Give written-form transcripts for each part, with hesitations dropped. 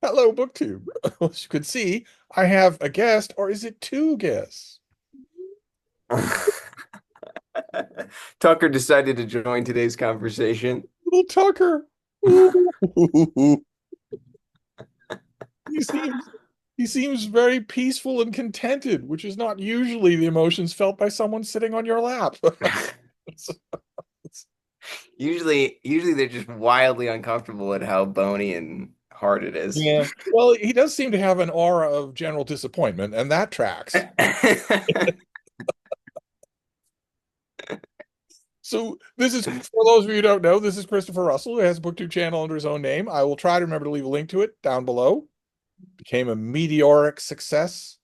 Hello, BookTube. As you can see, I have a guest, or is it two guests? Tucker decided to join today's conversation. Little Tucker. Ooh. He seems he seems very peaceful and contented, which is not usually the emotions felt by someone sitting on your lap. Usually they're just wildly uncomfortable at how bony and hard it is. Yeah. Well, he does seem to have an aura of general disappointment, and that tracks. So this is, for those of you who don't know, this is Christopher Russell, who has a BookTube channel under his own name. I will try to remember to leave a link to it down below. Became a meteoric success.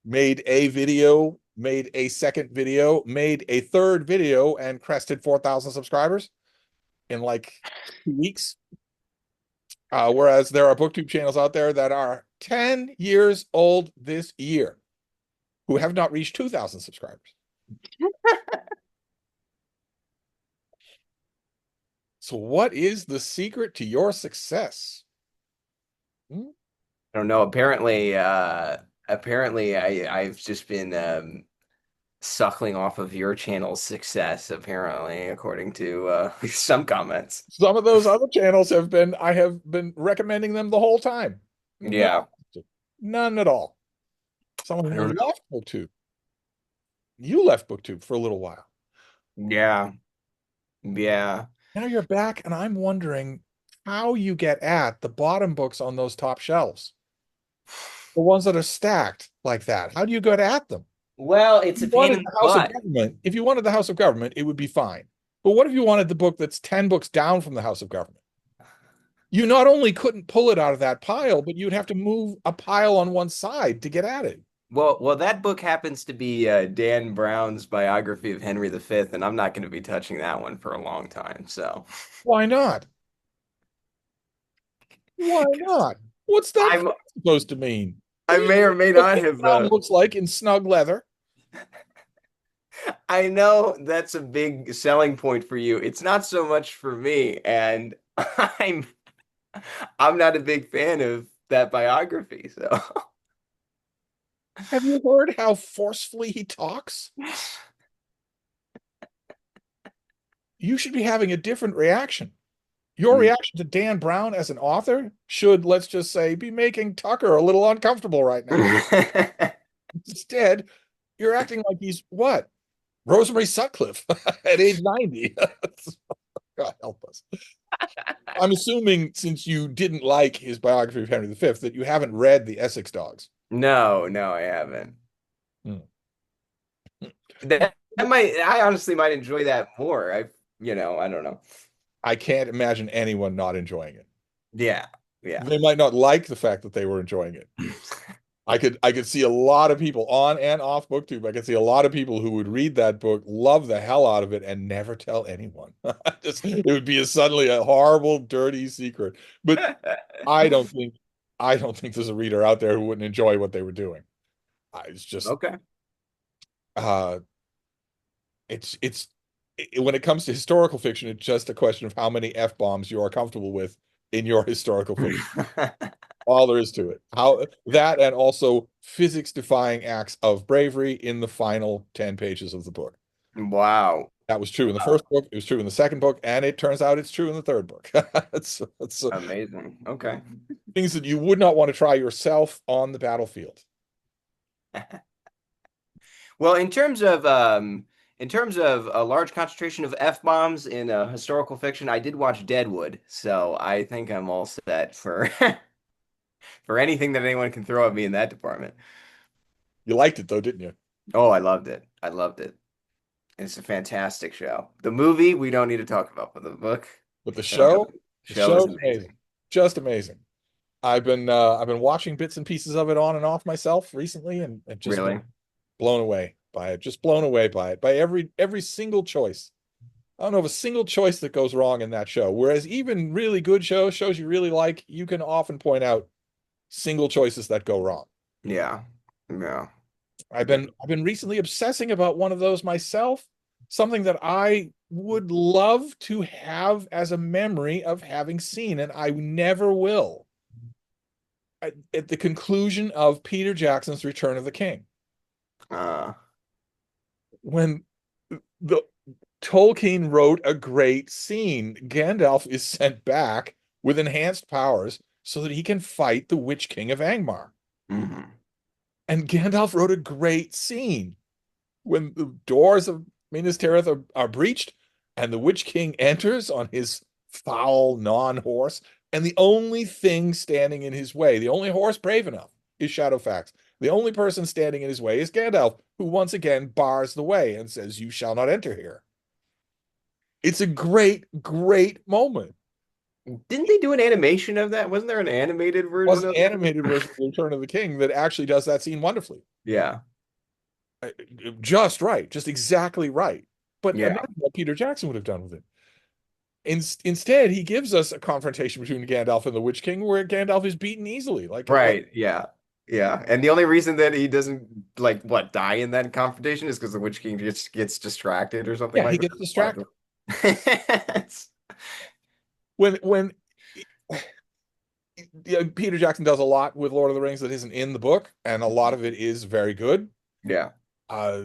Made a video, made a second video, made a third video, and crested 4,000 subscribers in like 2 weeks. Whereas there are BookTube channels out there that are 10 years old this year who have not reached 2,000 subscribers. So, what is the secret to your success? Hmm? I don't know. Apparently I've just been suckling off of your channel's success, apparently, according to some comments. Some of those other channels I have been recommending them the whole time. No, Yeah. none at all. Someone I who don't know. left BookTube. You left BookTube for a little while. Yeah. Yeah. Now you're back, and I'm wondering how you get at the bottom books on those top shelves, the ones that are stacked like that. How do you get at them? Well, it's If a you pain wanted in the the House of butt. Government, if you wanted the House of Government, it would be fine. But what if you wanted the book that's 10 books down from the House of Government? You not only couldn't pull it out of that pile, but you'd have to move a pile on one side to get at it. Well, that book happens to be Dan Brown's biography of Henry V, and I'm not going to be touching that one for a long time. So, Why not? Why not? What's that I'm supposed to mean? I may or may What not Dan have. Brown looks like in snug leather. I know that's a big selling point for you. It's not so much for me, and I'm not a big fan of that biography. So, Have you heard how forcefully he talks? You should be having a different reaction. Your reaction to Dan Brown as an author should, let's just say, be making Tucker a little uncomfortable right now. Instead, you're acting like he's what? Rosemary Sutcliffe at age 90. God help us. I'm assuming since you didn't like his biography of Henry V, that you haven't read The Essex Dogs. No, no, I haven't. Hmm. I honestly might enjoy that more. I don't know. I can't imagine anyone not enjoying it. Yeah, yeah. They might not like the fact that they were enjoying it. I could see a lot of people on and off BookTube. I could see a lot of people who would read that book, love the hell out of it, and never tell anyone. It would be suddenly a horrible, dirty secret. But I don't think I don't think there's a reader out there who wouldn't enjoy what they were doing. It's just Okay. uh when it comes to historical fiction, it's just a question of how many F-bombs you are comfortable with in your historical fiction. All there is to it. How that and also physics defying acts of bravery in the final 10 pages of the book. Wow. That was true in the Wow. first book, it was true in the second book, and it turns out it's true in the third book. It's Amazing. Okay. things that you would not want to try yourself on the battlefield. Well, in terms of a large concentration of F-bombs in historical fiction, I did watch Deadwood, so I think I'm all set for for anything that anyone can throw at me in that department. You liked it though, didn't you? Oh, I loved it. I loved it. It's a fantastic show. The movie we don't need to talk about, but the book, But the oh, show, the show is show's amazing. amazing. Just amazing. I've been watching bits and pieces of it on and off myself recently and just been Really? blown away by it. Just blown away by it. By every single choice. I don't know of a single choice that goes wrong in that show. Whereas even really good shows you really like, you can often point out single choices that go wrong. Yeah. Yeah. I've been recently obsessing about one of those myself. something that I would love to have as a memory of having seen, and I never will. At the conclusion of Peter Jackson's Return of the King, Uh, when the Tolkien wrote a great scene, Gandalf is sent back with enhanced powers so that he can fight the Witch King of Angmar. mhm. And Gandalf wrote a great scene when the doors of Minas Tirith are breached and the Witch King enters on his foul non-horse, and the only thing standing in his way, the only horse brave enough, is Shadowfax. The only person standing in his way is Gandalf, who once again bars the way and says, "You shall not enter here." It's a great, great moment. Didn't they do an animation of that? Wasn't there an animated It was version an of animated that? version of Return of the King that actually does that scene wonderfully. Yeah, Uh, Just right, just exactly right. But yeah, imagine what Peter Jackson would have done with it. Instead, he gives us a confrontation between Gandalf and the Witch King where Gandalf is beaten easily. Like right, yeah, yeah. And the only reason that he doesn't like what die in that confrontation is because the Witch King just gets distracted or something yeah, he like gets distracted. that. When yeah, Peter Jackson does a lot with Lord of the Rings that isn't in the book, and a lot of it is very good. Yeah, Uh,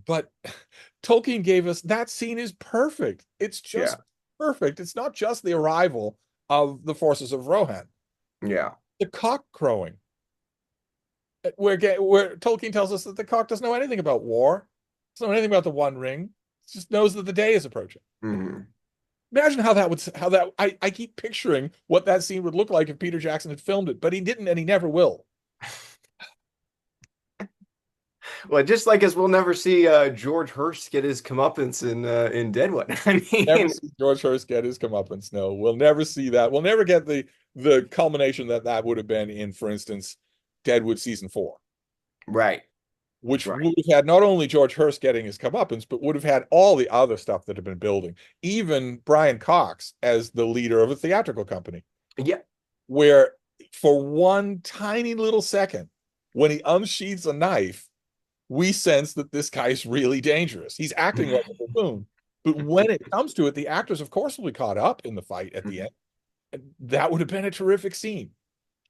but Tolkien gave us that scene is perfect. It's yeah, just perfect. It's not just the arrival of the forces of Rohan, yeah. the cock crowing, where Tolkien tells us that the cock doesn't know anything about war, doesn't know anything about the One Ring, just knows that the day is approaching. Mhm. Imagine how that I keep picturing what that scene would look like if Peter Jackson had filmed it, but he didn't and he never will. Well, just like us, we'll never see George Hurst get his comeuppance in Deadwood. I Never mean, see George Hurst get his comeuppance. No, we'll never see that. We'll never get the culmination that that would have been in, for instance, Deadwood season 4, right, which right. would have had not only George Hurst getting his comeuppance, but would have had all the other stuff that had been building. Even Brian Cox as the leader of a theatrical company, Yeah. where for one tiny little second, when he unsheathes a knife, we sense that this guy's really dangerous. He's acting like a buffoon. But when it comes to it, the actors, of course, will be caught up in the fight at the end. And that would have been a terrific scene.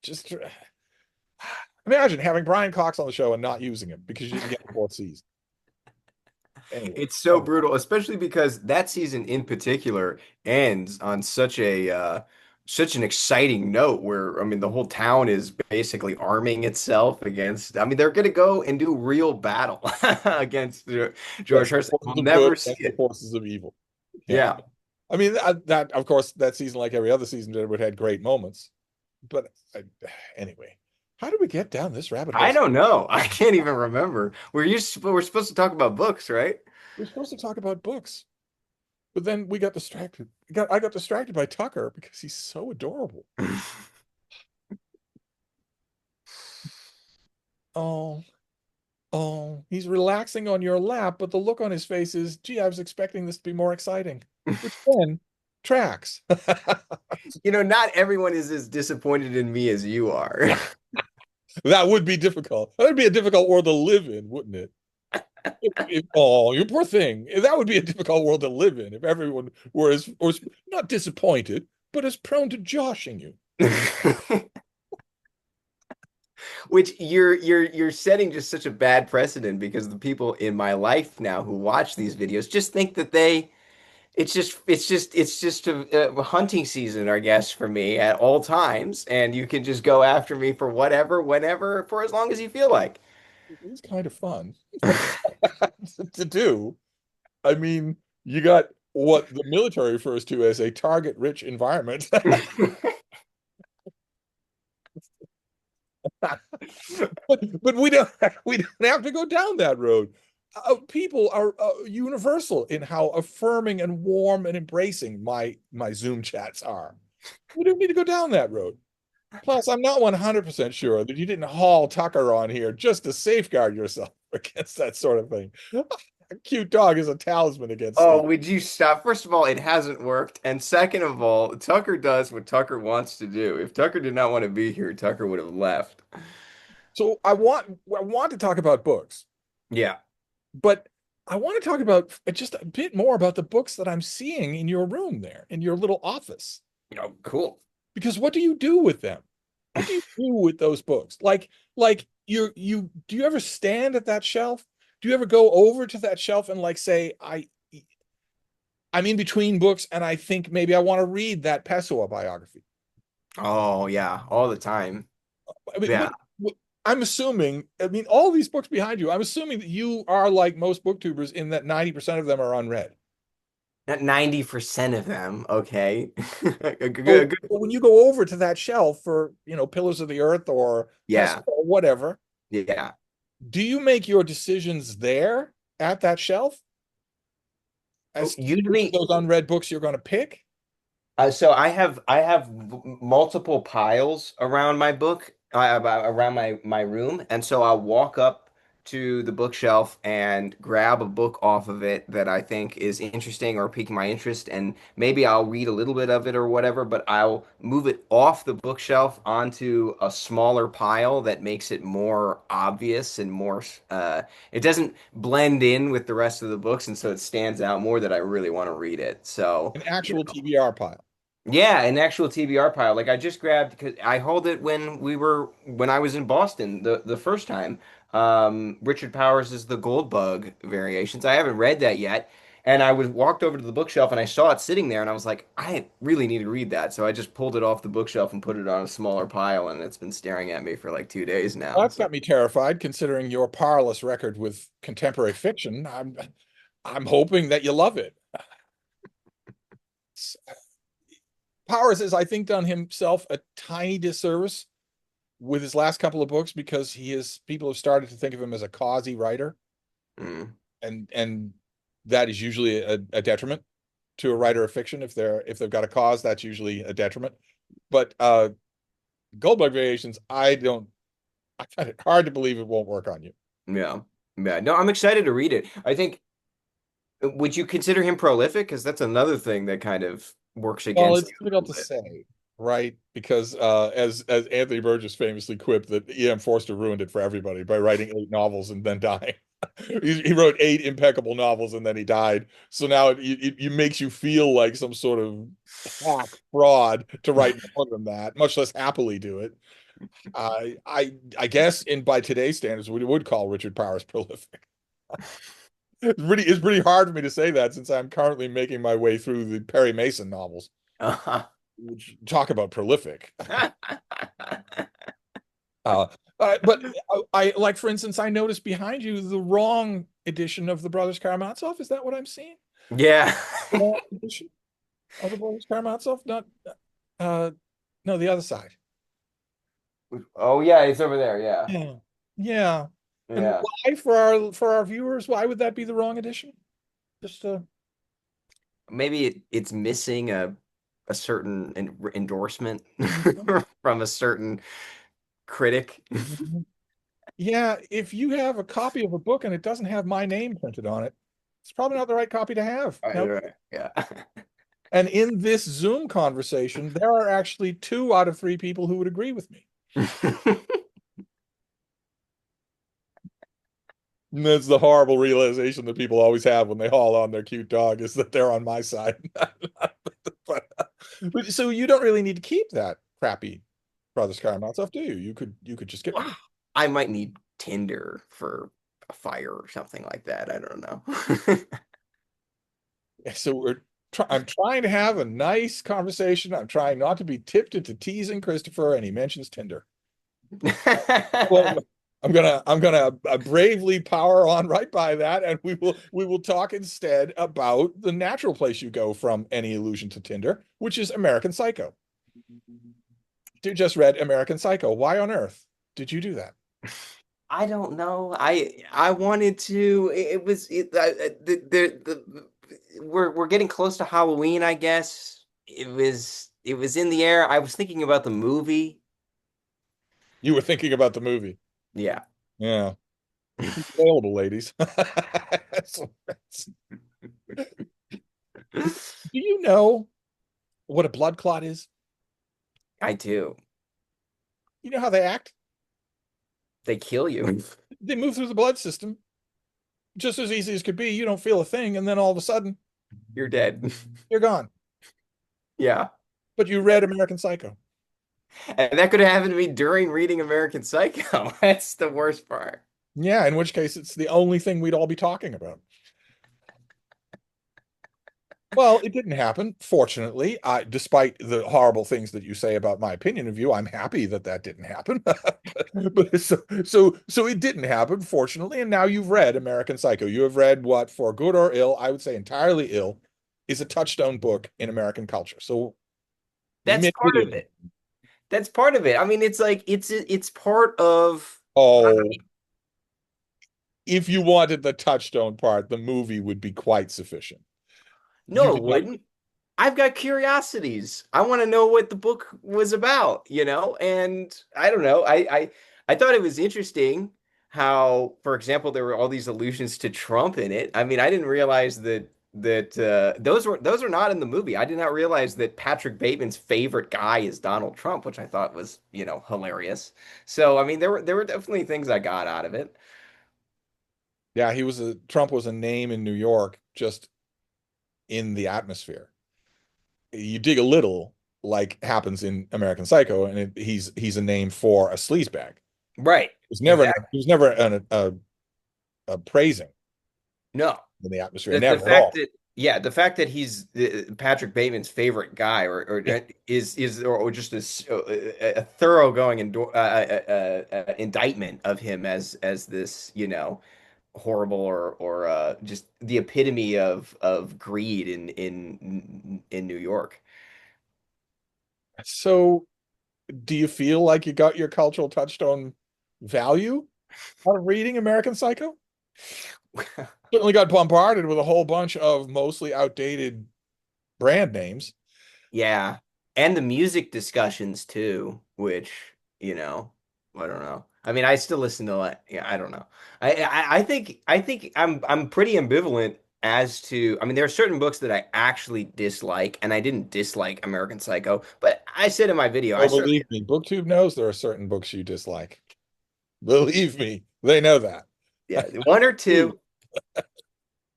Just imagine having Brian Cox on the show and not using him because you didn't get the fourth season. Anyway, It's so brutal, especially because that season in particular ends on such an exciting note where I mean the whole town is basically arming itself against I mean they're gonna go and do real battle against George yes, the Hurst. We'll forces of good never see against the it. forces of evil. Yeah. Yeah. I mean, that of course, that season, like every other season, Deadwood had great moments. But anyway, how did we get down this rabbit I hole? don't know. I can't even remember. We're supposed to talk about books, right? We're supposed to talk about books. But then we got distracted. I got distracted by Tucker because he's so adorable. Oh, oh, he's relaxing on your lap, but the look on his face is, gee, I was expecting this to be more exciting, which then tracks. You know, not everyone is as disappointed in me as you are. That would be difficult. That would be a difficult world to live in, wouldn't it? Oh, you poor thing. That would be a difficult world to live in if everyone was not disappointed, but as prone to joshing you. Which you're setting just such a bad precedent because the people in my life now who watch these videos just think that they it's just a hunting season, I guess, for me at all times, and you can just go after me for whatever, whenever, for as long as you feel like. It's kind of fun to do. I mean, you got what the military refers to as a target-rich environment. But we don't have to go down that road. People are universal in how affirming and warm and embracing my Zoom chats are. We don't need to go down that road. Plus, I'm not 100% sure that you didn't haul Tucker on here just to safeguard yourself against that sort of thing. A cute dog is a talisman against Oh, sleep. would you stop? First of all, it hasn't worked. And second of all, Tucker does what Tucker wants to do. If Tucker did not want to be here, Tucker would have left. So I want to talk about books, Yeah. but I want to talk about just a bit more about the books that I'm seeing in your room there, in your little office. Oh, cool. Because what do you do with them? What do you do with those books? Like you do you ever stand at that shelf? Do you ever go over to that shelf and like say, I'm in between books and I think maybe I want to read that Pessoa biography. Oh yeah, all the time. I mean, Yeah. what I'm assuming, I mean, all these books behind you, I'm assuming that you are like most booktubers in that 90% of them are unread. Not 90% of them, okay. So Good. when you go over to that shelf for, Pillars of the Earth or Pessoa Yeah. or whatever, Yeah. do you make your decisions there at that shelf as to which of Usually those unread books you're going to pick? so I have multiple piles around my book around my room, and so I'll walk up to the bookshelf and grab a book off of it that I think is interesting or piquing my interest, and maybe I'll read a little bit of it or whatever, but I'll move it off the bookshelf onto a smaller pile that makes it more obvious and more it doesn't blend in with the rest of the books, and so it stands out more that I really want to read it. So. An actual TBR pile. Yeah, an actual TBR pile. Like I just grabbed because I hauled it when I was in Boston the first time. Richard Powers is the Gold Bug variations. I haven't read that yet, and I was walked over to the bookshelf and I saw it sitting there, and I was like, I really need to read that. So I just pulled it off the bookshelf and put it on a smaller pile, and it's been staring at me for like 2 days Well, now. that's So. got me terrified considering your powerless record with contemporary fiction. I'm hoping that you love it. Powers has, I think, done himself a tiny disservice with his last couple of books because people have started to think of him as a causey writer, Mm, and that is usually a detriment to a writer of fiction. If they've got a cause, that's usually a detriment. But Goldbug Variations, I find it hard to believe it won't work on you. yeah, yeah. No, I'm excited to read it. I think. Would you consider him prolific? Because that's another thing that kind of works Well, against it's you a difficult little to bit. say, right? Because as Anthony Burgess famously quipped that E.M. Forster ruined it for everybody by writing 8 novels and then dying. He wrote 8 impeccable novels and then he died. So now it makes you feel like some sort of hack fraud to write more than that, much less happily do it. I guess in by today's standards, we would call Richard Powers prolific. It's pretty hard for me to say that since I'm currently making my way through the Perry Mason novels, which talk about prolific. Uh, but I like, for instance, I noticed behind you the wrong edition of the Brothers Karamazov. Is that what I'm seeing? Yeah. The wrong edition of the Brothers Karamazov? Not, uh, no, the other side. Oh yeah, it's over there. Yeah. Yeah, yeah. And Yeah. why for our viewers? Why would that be the wrong edition? Just Maybe it's missing a certain endorsement Mhm, from a certain critic. mhm. Yeah, if you have a copy of a book and it doesn't have my name printed on it, it's probably not the right copy to have. Right, Now, right. Yeah. and in this Zoom conversation, there are actually 2 out of 3 people who would agree with me. And that's the horrible realization that people always have when they haul on their cute dog is that they're on my side. But so you don't really need to keep that crappy Brothers Karamazov, do you? You could just get rid of I might need Tinder for a fire or something like that. I don't know. it. So I'm trying to have a nice conversation. I'm trying not to be tipped into teasing Christopher, and he mentions Tinder. Well, I'm gonna bravely power on right by that, and we will talk instead about the natural place you go from any illusion to Tinder, which is American Psycho. You just read American Psycho. Why on earth did you do that? I don't know. I wanted to. It was we're getting close to Halloween, I guess. It was in the air. I was thinking about the movie. You were thinking about the movie. Yeah. Yeah, it's available, ladies. Do you know what a blood clot is? I do. You know how they act? They kill you. They move through the blood system just as easy as could be. You don't feel a thing, and then all of a sudden, You're dead. you're gone. Yeah. But you read American Psycho. And that could have happened to me during reading American Psycho. That's the worst part. Yeah, in which case it's the only thing we'd all be talking about. Well, it didn't happen, fortunately. Despite the horrible things that you say about my opinion of you, I'm happy that that didn't happen. But so it didn't happen, fortunately. And now you've read American Psycho. You have read what, for good or ill, I would say entirely ill, is a touchstone book in American culture. So That's maybe part of it is. it. That's part of it. I mean, it's like it's part of Oh, if you wanted the touchstone part, the movie would be quite sufficient. You no, did it not. wouldn't. I've got curiosities. I want to know what the book was about, you know? And I don't know. I thought it was interesting how, for example, there were all these allusions to Trump in it. I mean, I didn't realize that those are not in the movie. I did not realize that Patrick Bateman's favorite guy is Donald Trump, which I thought was, hilarious. So, I mean, there were definitely things I got out of it. Yeah, Trump was a name in New York just in the atmosphere. You dig a little, like happens in American Psycho, and he's a name for a sleazebag. Right. It was never a praising No. in the atmosphere, The never at fact all. that the fact that he's Patrick Bateman's favorite guy, or Yeah. or just a thoroughgoing indictment of him as this, horrible or just the epitome of greed in New York. So, do you feel like you got your cultural touchstone value out of reading American Psycho? Certainly got bombarded with a whole bunch of mostly outdated brand names. Yeah. And the music discussions too, which, I don't know. I mean, I still listen to like, yeah, I don't know. I think I'm pretty ambivalent as to, I mean, there are certain books that I actually dislike, and I didn't dislike American Psycho, but I said in my video, I Oh, certainly, believe me, BookTube knows there are certain books you dislike. Believe me, they know that. yeah, one or Ooh, two.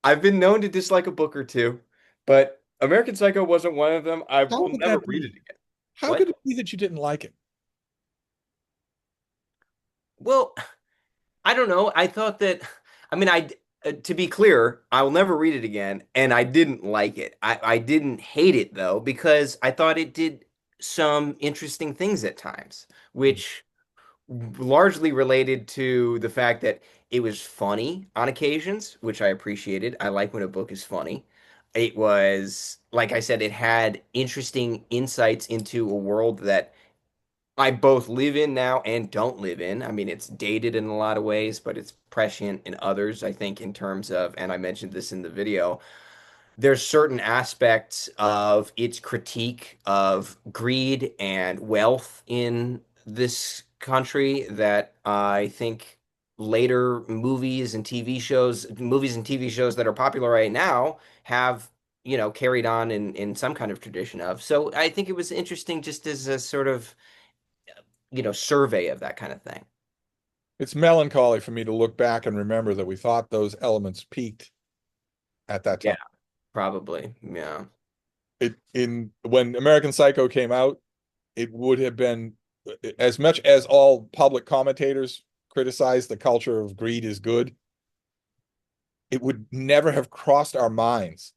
I've been known to dislike a book or two, but American Psycho wasn't one of them. I how will could never that read it be? again. How What? could it be that you didn't like it? Well, I don't know. I thought that, I mean, to be clear, I will never read it again, and I didn't like it. I didn't hate it though, because I thought it did some interesting things at times, which largely related to the fact that it was funny on occasions, which I appreciated. I like when a book is funny. It was, like I said, it had interesting insights into a world that I both live in now and don't live in. I mean, it's dated in a lot of ways, but it's prescient in others, I think, in terms of, and I mentioned this in the video, there's certain aspects of its critique of greed and wealth in this country that I think later movies and TV shows that are popular right now have, carried on in some kind of tradition of. So I think it was interesting just as a sort of survey of that kind of thing. It's melancholy for me to look back and remember that we thought those elements peaked at that Yeah, time. probably. Yeah. It in when American Psycho came out, it would have been, as much as all public commentators criticize the culture of greed is good, it would never have crossed our minds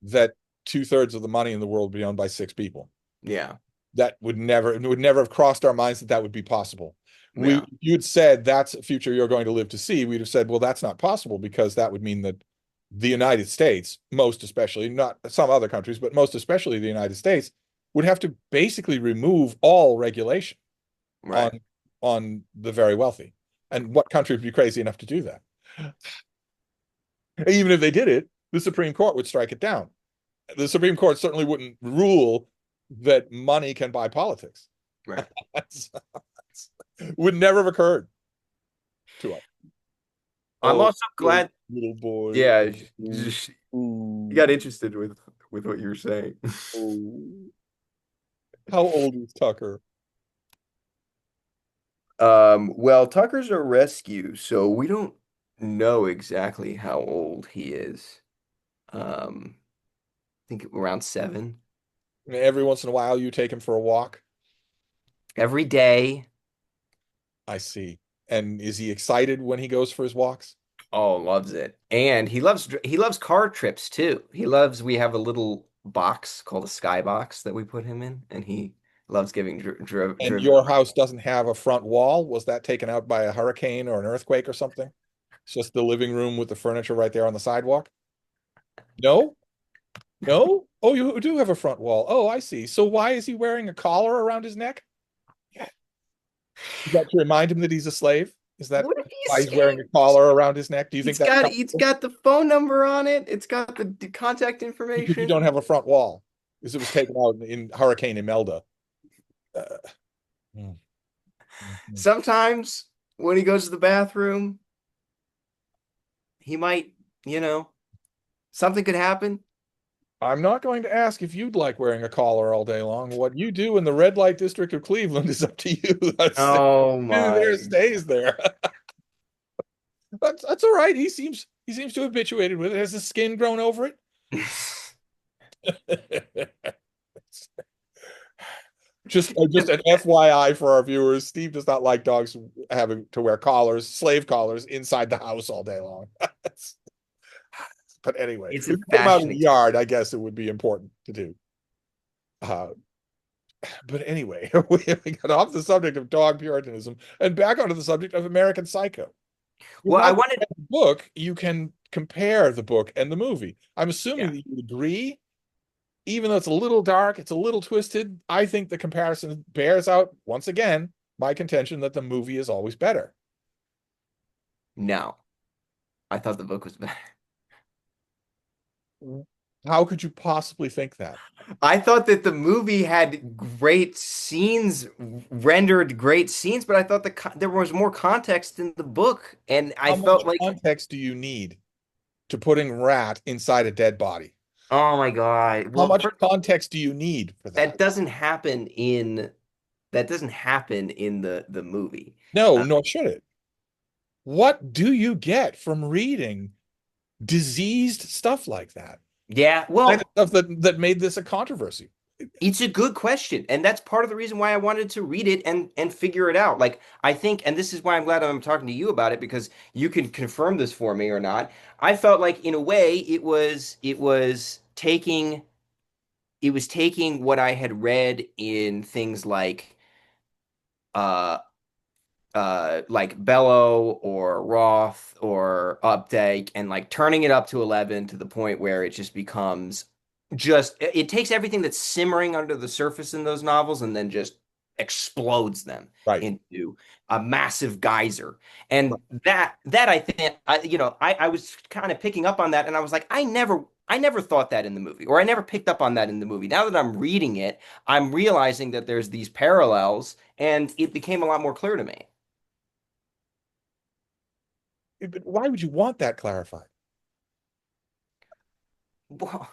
that two-thirds of the money in the world would be owned by six people. Yeah. It would never have crossed our minds that that would be possible. Yeah. You'd said that's a future you're going to live to see. We'd have said, well, that's not possible because that would mean that the United States, most especially, not some other countries, but most especially the United States, would have to basically remove all regulation Right. on the very wealthy. And what country would be crazy enough to do that? Even if they did it, the Supreme Court would strike it down. The Supreme Court certainly wouldn't rule that money can buy politics. Right. That's, would never have occurred to us. I'm Oh, also glad. little boy. Yeah, Ooh, just you ooh, got interested with what you were saying. ooh. How old is Tucker? Well, Tucker's a rescue, so we don't. know exactly how old he is. I think around 7. Every once in a while, you take him for a walk. Every day. I see. And is he excited when he goes for his walks? Oh, loves it. And he loves car trips too. We have a little box called a sky box that we put him in, and he loves giving And driven your around. house doesn't have a front wall? Was that taken out by a hurricane or an earthquake or something? It's just the living room with the furniture right there on the sidewalk? No? No? Oh, you do have a front wall. Oh, I see. So why is he wearing a collar around his neck? Is that to remind him that he's a slave? Is that What are you why he's wearing saying? a collar around his neck? Do you think that's It's got the phone number on it. It's got the contact because you information. don't have a front wall? Because it was taken out in Hurricane Imelda. Uh, mm, mm, mm. Sometimes when he goes to the bathroom, he might, you know, something could happen. I'm not going to ask if you'd like wearing a collar all day long. What you do in the red light district of Cleveland is up to you. Oh There my. stays there. That's all right. He seems to have habituated with it. Has his skin grown over it? Just an FYI for our viewers, Steve does not like dogs having to wear collars, slave collars, inside the house all day long. But anyway, if It's a you put them out in fashion the accessory. yard, I guess it would be important to do. Uh, but anyway, we got off the subject of dog Puritanism and back onto the subject of American Psycho. Now Well, I that you wanted read the book, you can compare the book and the movie. I'm assuming Yeah. that you agree, even though it's a little dark, it's a little twisted. I think the comparison bears out once again my contention that the movie is always better. No. I thought the book was better. How could you possibly think that? I thought that the movie had great scenes, rendered great scenes, but I thought there was more context in the book, and I How much felt like, context do you need to putting rat inside a dead body? oh my God. How Well, much first, context do you need for that that? doesn't happen in the movie. No, Uh, nor should it. What do you get from reading diseased stuff like that? yeah, Kind of well, stuff that made this a controversy. it's a good question, and that's part of the reason why I wanted to read it and figure it out. Like I think, and this is why I'm glad I'm talking to you about it because you can confirm this for me or not. I felt like in a way it was taking what I had read in things uh like Bellow or Roth or Updike and like turning it up to 11 to the point where it just becomes it takes everything that's simmering under the surface in those novels and then just explodes them Right. into a massive geyser. And that I think I was kind of picking up on that and I was like I never thought that in the movie, or I never picked up on that in the movie. Now that I'm reading it, I'm realizing that there's these parallels, and it became a lot more clear to me. But why would you want that clarified? Well,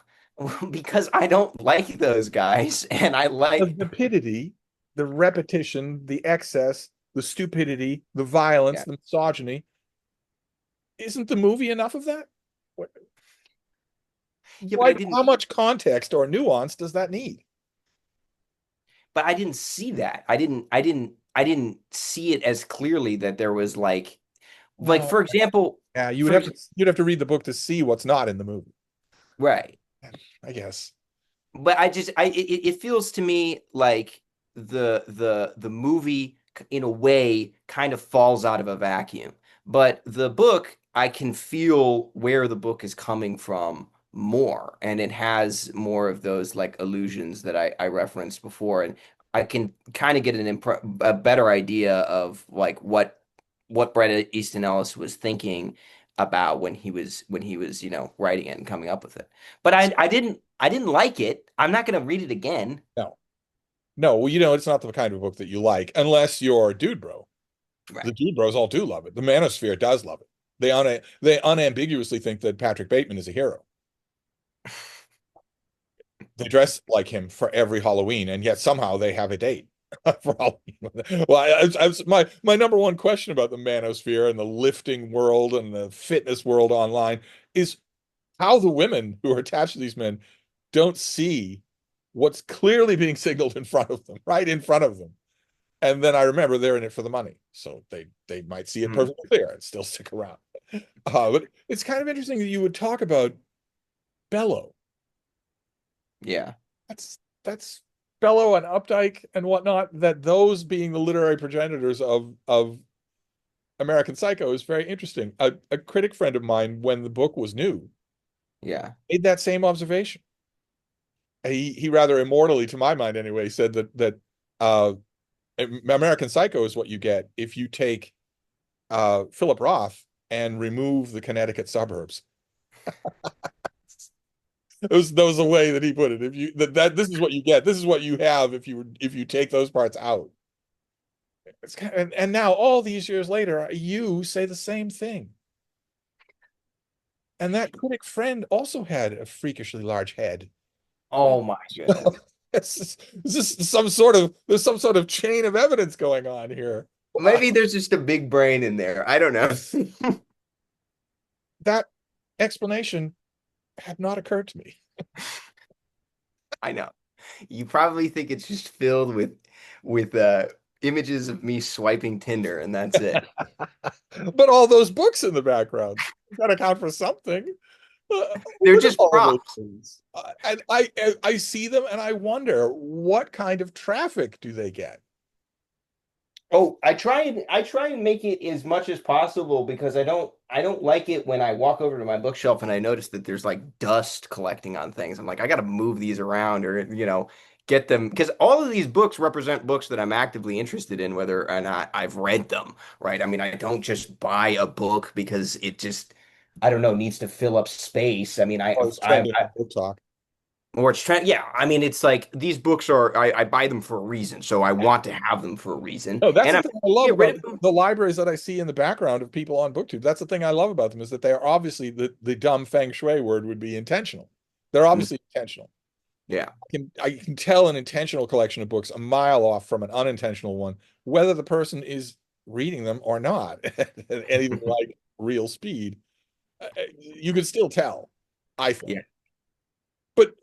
because I don't like those guys, and I The like, vapidity, the repetition, the excess, the stupidity, the violence, yeah, the misogyny. Isn't the movie enough of that? What, yeah, but why, how much context or nuance does that need? I didn't see that. I didn't see it as clearly that there was like Well, for example, yeah, for you'd have to read the book to see what's not in the movie, right. I guess. But it feels to me like the movie in a way kind of falls out of a vacuum. But the book, I can feel where the book is coming from more, and it has more of those like illusions that I referenced before, and I can kind of get a better idea of like what Bret Easton Ellis was thinking about when he was writing it and coming up with it. But I didn't like it. I'm not going to read it again. No, no, well, it's not the kind of book that you like unless you're a dude bro. The Right. dude bros all do love it. The manosphere does love it. They unambiguously think that Patrick Bateman is a hero. They dress like him for every Halloween, and yet somehow they have a date. Probably. Well, my number one question about the manosphere and the lifting world and the fitness world online is how the women who are attached to these men don't see what's clearly being signaled in front of them, right in front of them. And then I remember they're in it for the money, so they might see it Mm, perfectly clear and still stick around. But it's kind of interesting that you would talk about Bellow. yeah. That's Bellow and Updike and whatnot. That those being the literary progenitors of American Psycho is very interesting. A critic friend of mine, when the book was new, Yeah. made that same observation. He rather immortally, to my mind anyway, said that uh, American Psycho is what you get if you take Philip Roth and remove the Connecticut suburbs. That was the way that he put it. If you that this is what you get. This is what you have if you take those parts out. It's kind of, and now all these years later, you say the same thing. And that critic friend also had a freakishly large head. Oh my goodness. It's just there's some sort of chain of evidence going on here. Maybe there's just a big brain in there. I don't know. That explanation had not occurred to me. I know. You probably think it's just filled with images of me swiping Tinder and that's it. But all those books in the background got to count for something. They're Look at just all those props. things. And I see them and I wonder what kind of traffic do they get? Oh, I try and make it as much as possible because I don't like it when I walk over to my bookshelf and I notice that there's like dust collecting on things. I'm like, I got to move these around or get them because all of these books represent books that I'm actively interested in, whether or not I've read them, right? I mean, I don't just buy a book because it just I don't know needs to fill up space. I mean, Oh, it's trending on Book Talk. or it's trend. Yeah, I mean, it's like these books are I buy them for a reason, so I want to have them for a reason, No, that's and the I'm thing I love get rid about of them. the libraries that I see in the background of people on BookTube. That's the thing I love about them is that they are obviously the dumb feng shui word would be intentional. They're Mm, obviously intentional. yeah. I can tell an intentional collection of books a mile off from an unintentional one, whether the person is reading them or not at anything like real speed. You can still tell, I think. Yeah. But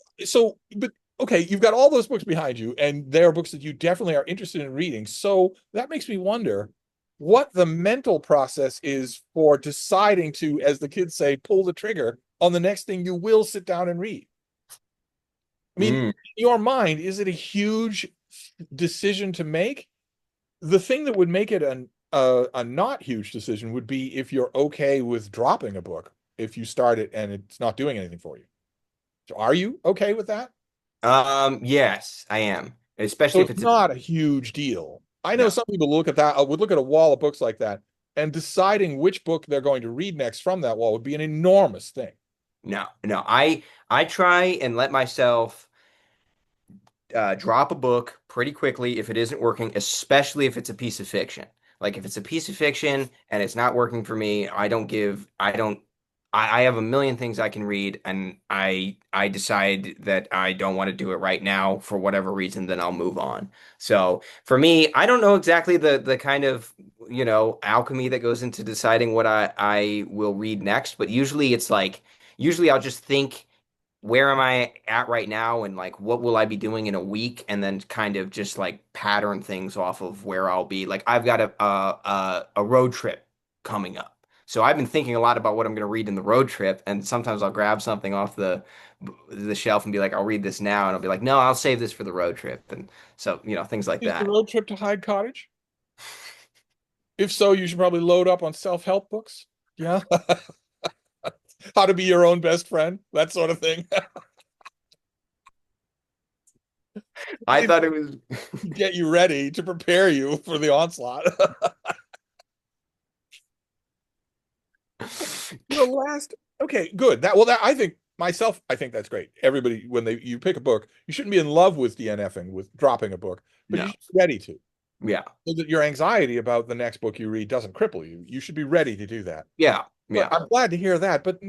but okay, you've got all those books behind you, and they are books that you definitely are interested in reading. So that makes me wonder what the mental process is for deciding to, as the kids say, pull the trigger on the next thing you will sit down and read. I mean, in Mm. your mind, is it a huge decision to make? The thing that would make it a not huge decision would be if you're okay with dropping a book if you start it and it's not doing anything for you. So are you okay with that? Yes, I am. So Especially if it's it's not a huge deal. I know no, some people look at that, would look at a wall of books like that, and deciding which book they're going to read next from that wall would be an enormous thing. no. I try and let myself drop a book pretty quickly if it isn't working, especially if it's a piece of fiction. Like if it's a piece of fiction and it's not working for me, I have a million things I can read and I decide that I don't want to do it right now for whatever reason, then I'll move on. So for me, I don't know exactly the kind of, alchemy that goes into deciding what I will read next, but usually I'll just think where am I at right now and like what will I be doing in a week and then kind of just like pattern things off of where I'll be. Like I've got a road trip coming up. So I've been thinking a lot about what I'm going to read in the road trip and sometimes I'll grab something off the shelf and be like I'll read this now and I'll be like no, I'll save this for the road trip and so, things like Is the that. road trip to Hyde Cottage? If so, you should probably load up on self-help books. Yeah. How to be your own best friend, that sort of thing. I thought it was Get you ready to prepare you for the onslaught. Last okay, good. That I think myself, I think that's great. Everybody, when you pick a book, you shouldn't be in love with DNFing, with dropping a book, but you no. should be ready to. Yeah. So that your anxiety about the next book you read doesn't cripple you. You should be ready to do that. Yeah. But Yeah. I'm glad to hear that. But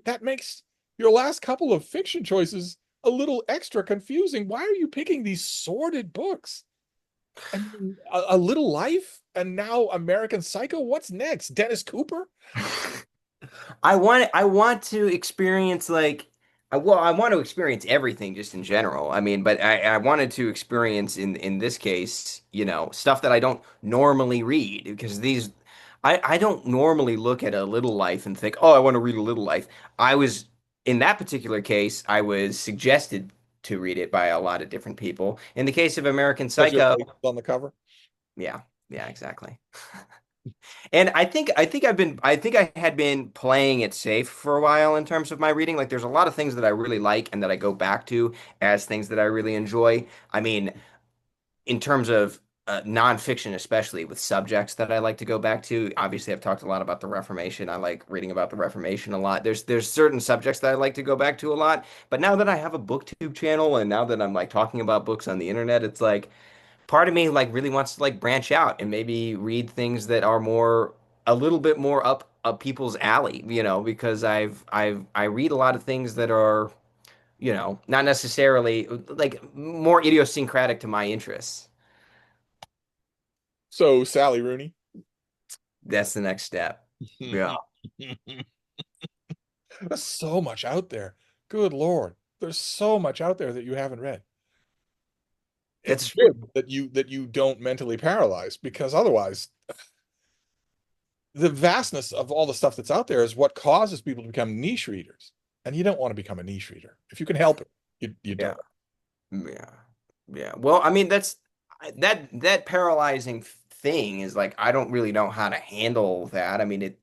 that makes your last couple of fiction choices a little extra confusing. Why are you picking these sordid books? I mean, a Little Life and now American Psycho. What's next? Dennis Cooper? I want to experience like I want to experience everything just in general. I mean, but I wanted to experience in this case, stuff that I don't normally read because I don't normally look at a Little Life and think, "Oh, I want to read a Little Life." I was in that particular case, I was suggested to read it by a lot of different people. In the case of American Because your Psycho, face is on the cover. yeah, yeah, exactly. And I think I had been playing it safe for a while in terms of my reading. Like there's a lot of things that I really like and that I go back to as things that I really enjoy. I mean, in terms of nonfiction, especially with subjects that I like to go back to. Obviously, I've talked a lot about the Reformation. I like reading about the Reformation a lot. There's certain subjects that I like to go back to a lot. But now that I have a booktube channel and now that I'm like talking about books on the internet, it's like part of me like really wants to like branch out and maybe read things that are more a little bit more up people's alley, because I read a lot of things that are, not necessarily like more idiosyncratic to my interests. So Sally Rooney. That's the next step. Yeah. There's so much out there. Good Lord. There's so much out there that you haven't read. It's That's true. good that you don't mentally paralyze because otherwise the vastness of all the stuff that's out there is what causes people to become niche readers. And you don't want to become a niche reader. If you can help it, you Yeah. don't. Yeah. Yeah. Well, I mean, that paralyzing thing is like I don't really know how to handle that. I mean,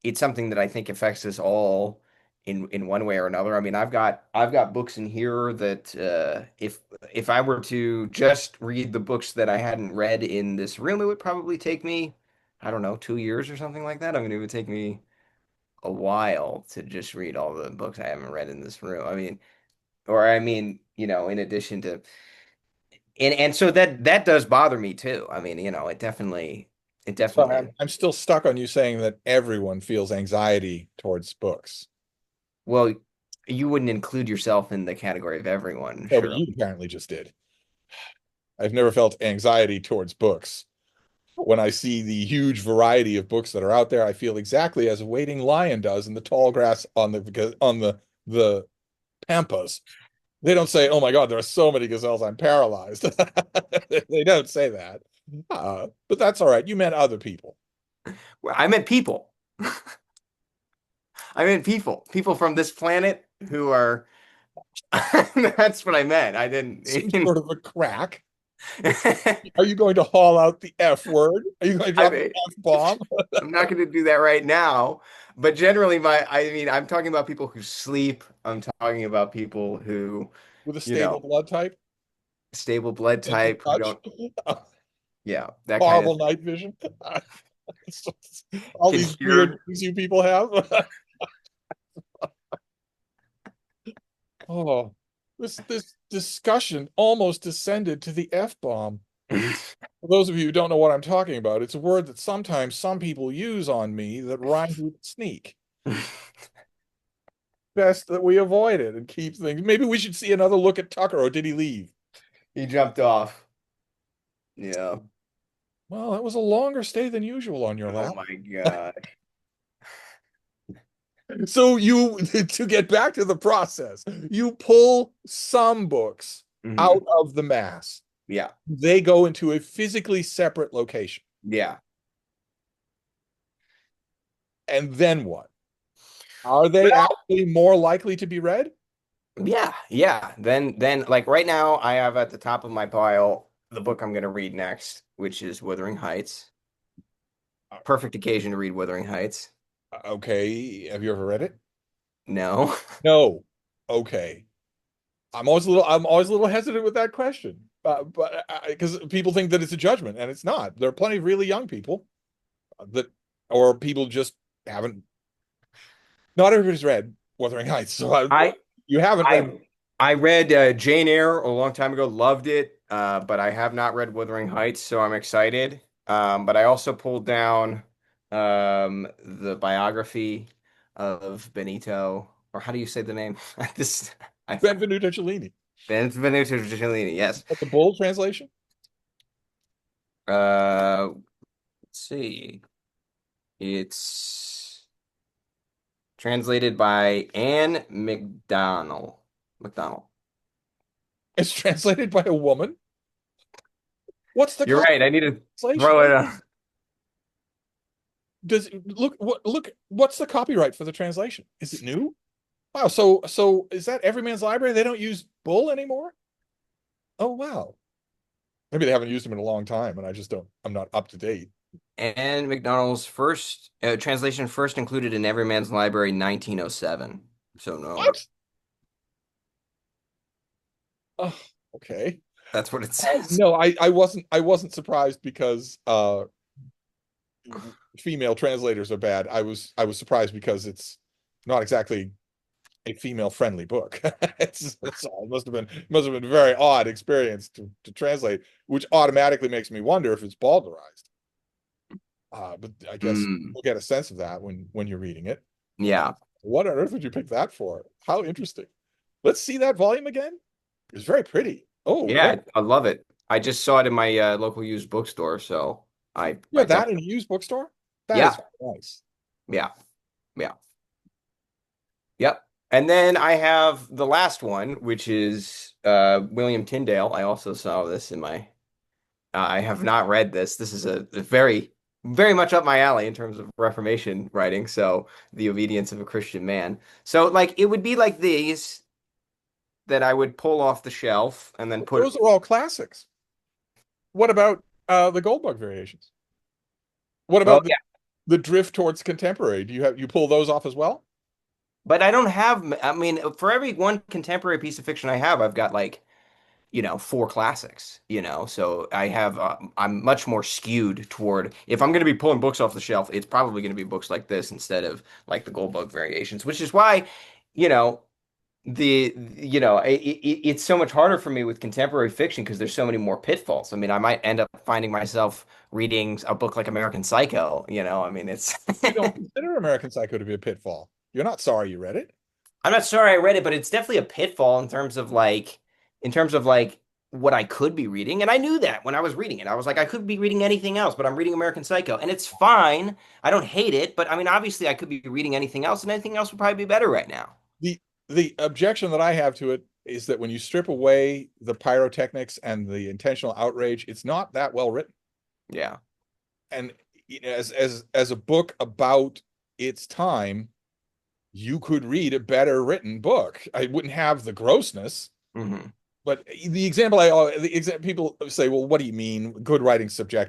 it's something that I think affects us all in one way or another. I mean, I've got books in here that if I were to just read the books that I hadn't read in this room, it would probably take me, I don't know, 2 years or something like that. I mean, it would take me a while to just read all the books I haven't read in this room. I mean, or I mean, in addition to and so that does bother me too. I mean, it definitely Sorry, is. I'm still stuck on you saying that everyone feels anxiety towards books. Well, you wouldn't include yourself in the category of everyone, No, but sure. you apparently just did. I've never felt anxiety towards books. When I see the huge variety of books that are out there, I feel exactly as a waiting lion does in the tall grass on the pampas. They don't say, "Oh my God, there are so many gazelles, I'm paralyzed." They don't say that. But that's all right. You meant other people. Well, I meant people. I meant people from this planet who are. That's what I meant. I Some didn't. sort of a crack. Are you going to haul out the F word? Are you going to I drop the mean, F bomb I'm not going to do that right now. But generally, I mean, I'm talking about people who sleep. I'm talking about people who, with a you stable know, blood type? stable blood Gentle type who touch? don't, yeah, that kind of Horrible night vision? All can these weird hear. things you people have? Oh, this discussion almost descended to the F bomb. For those of you who don't know what I'm talking about, it's a word that sometimes some people use on me that rhymes with sneak. Best that we avoid it and keep things. Maybe we should see another look at Tucker, or did he leave? He jumped off. Yeah. Well, that was a longer stay than usual on your Oh lap. my God. So you, to get back to the process, you pull some books Hmm. out of the mass. Yeah. They go into a physically separate location. Yeah. And then what? Are they Well, actually more likely to be read? yeah. Yeah. Then like right now I have at the top of my pile the book I'm going to read next, which is Wuthering Heights. Perfect occasion to read Wuthering Heights. Okay. Have you ever read it? No. No. Okay. I'm always a little hesitant with that question. But because people think that it's a judgment and it's not. There are plenty of really young people that, or people just haven't, not everybody's read Wuthering Heights. So I you haven't read. I I read Jane Eyre a long time ago, loved it, but I have not read Wuthering Heights, so I'm excited. But I also pulled down the biography of Benito, or how do you say the name? This I Benvenuto Cellini. Benvenuto Cellini. Yes, What, the bold translation? Let's see. It's translated by Anne McDonald. McDonald. It's translated by a woman. What's the You're right. I need to translation? throw it on. Does look what's the copyright for the translation? Is it new? Wow, so is that Everyman's Library? They don't use bull anymore? Oh wow. Maybe they haven't used them in a long time and I just don't I'm not up to date. Anne McDonald's first translation first included in Everyman's Library 1907. So no, What? Oh, okay. that's what it says. No, I wasn't surprised because female translators are bad. I was surprised because it's not exactly a female friendly book. It's all must have been a very odd experience to translate, which automatically makes me wonder if it's bowdlerized. But I guess Mm, we'll get a sense of that when you're reading it. yeah. What on earth would you pick that for? How interesting. Let's see that volume again. It's very pretty. Oh, Yeah, very I love it. I just saw it in my local used bookstore, so yeah, I that in definitely a used bookstore? That is yeah, nice. yeah, yeah. Yep. And then I have the last one, which is William Tyndale. I also saw this in my I have not read this. This is a very, very much up my alley in terms of Reformation writing. So, The Obedience of a Christian Man. So, like, it would be like these that I would pull off the shelf and then put. Those are all classics. What about the Goldbug variations? What Oh, about yeah. the drift towards contemporary? Do you pull those off as well? But I don't have, I mean, for every one contemporary piece of fiction I have, I've got like, four classics, so I'm much more skewed toward, if I'm going to be pulling books off the shelf, it's probably going to be books like this instead of like the Goldbug variations, which is why, you know, it's so much harder for me with contemporary fiction because there's so many more pitfalls. I mean, I might end up finding myself reading a book like American Psycho, I mean, it's, You don't consider American Psycho to be a pitfall. You're not sorry you read it. I'm not sorry I read it, but it's definitely a pitfall in terms of like what I could be reading. And I knew that when I was reading it. I was like, I could be reading anything else, but I'm reading American Psycho. And it's fine. I don't hate it, but I mean, obviously I could be reading anything else, and anything else would probably be better right now. The the objection that I have to it is that when you strip away the pyrotechnics and the intentional outrage, it's not that well written. Yeah. And as a book about its time, you could read a better written book. I wouldn't have the grossness, Hmm. but the example people say, well, what do you mean good writing subjective?